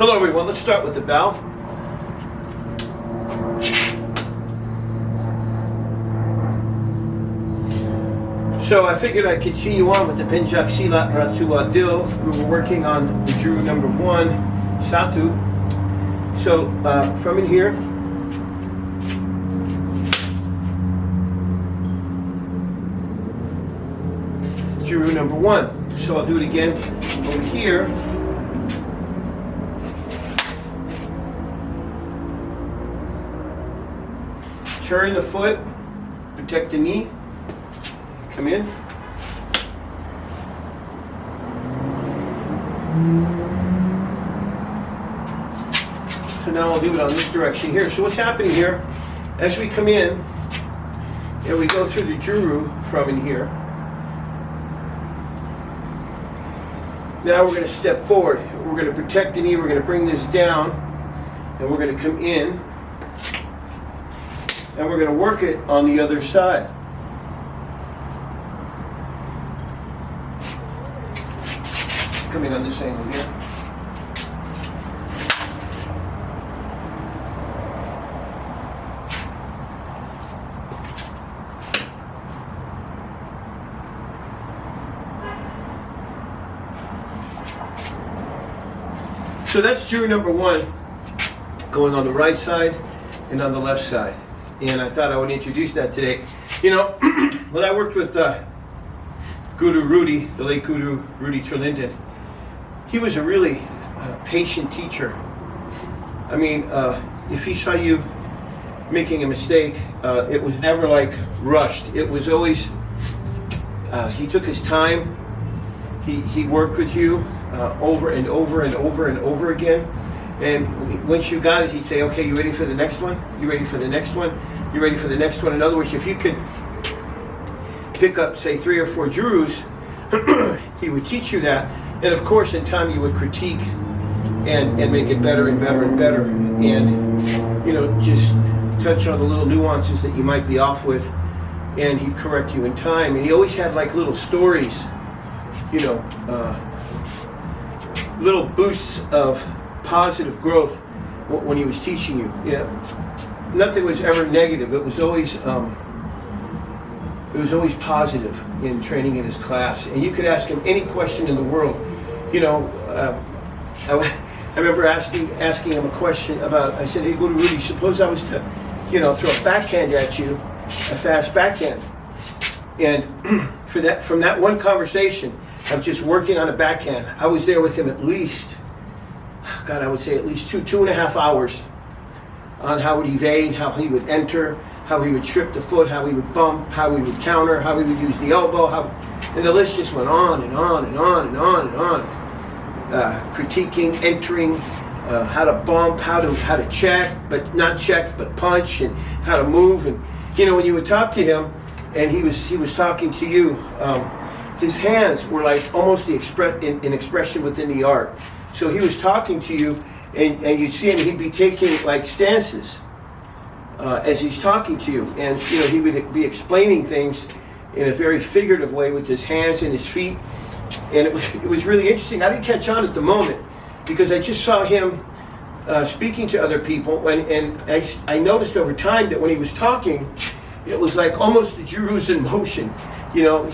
Hello everyone, let's start with the bow. So I figured I'd continue on with the Pentjak, Silat, Ratu, Adil. We were working on the Juru number 1, Satu. So from in here, Juru number 1. So I'll do it again over here. Turn the foot, protect the knee, come in. So now I'll do it on this direction here. So what's happening here, as we come in, and we go through the Juru from in here, now we're going to step forward. We're going to protect the knee, we're going to bring this down, and we're going to come in, and we're going to work it on the other side. Coming on this angle here. So that's Juru number 1, going on the right side and on the left side. And I thought I would introduce that today. You know, when I worked with Guru Rudy, the late Guru Rudy Terlinden, he was a really patient teacher. I mean, if he saw you making a mistake, it was never like rushed. It was always, he took his time. He worked with you over and over and over and over again. And once you got it, he'd say, okay, you ready for the next one? You ready for the next one? You ready for the next one? In other words, if you could pick up, say, 3 or 4 Jurus, he would teach you that. And of course, in time, you would critique and make it better and better and better. And, you know, just touch on the little nuances that you might be off with. And he'd correct you in time. And he always had like little stories, you know, little boosts of positive growth when he was teaching you. Yeah, nothing was ever negative. It was always positive in training in his class. And you could ask him any question in the world. You know, I remember asking him a question about. I said, "Hey, Guru Rudy, suppose I was to, you know, throw a backhand at you, a fast backhand." And from that one conversation of just working on a backhand, I was there with him at least, God, I would say at least 2.5 hours on how he would evade, how he would enter, how he would trip the foot, how he would bump, how he would counter, how he would use the elbow, and the list just went on and on and on and on and on. Critiquing, entering, how to bump, how to check, but not check, but punch, and how to move. And you know, when you would talk to him, and he was talking to you, his hands were like almost an expression within the art. So he was talking to you, and you'd see him, he'd be taking like stances as he's talking to you. And you know, he would be explaining things in a very figurative way with his hands and his feet. And it was really interesting. I didn't catch on at the moment because I just saw him speaking to other people. And I noticed over time that when he was talking, it was like almost the Juru's in motion. You know,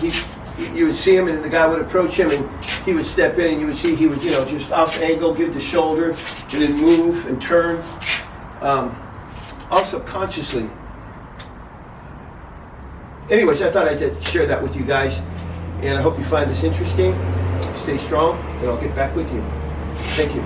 you would see him and the guy would approach him and he would step in and you would see he would, you know, just off angle, give the shoulder and then move and turn. All subconsciously. Anyways, I thought I'd share that with you guys. And I hope you find this interesting. Stay strong and I'll get back with you. Thank you.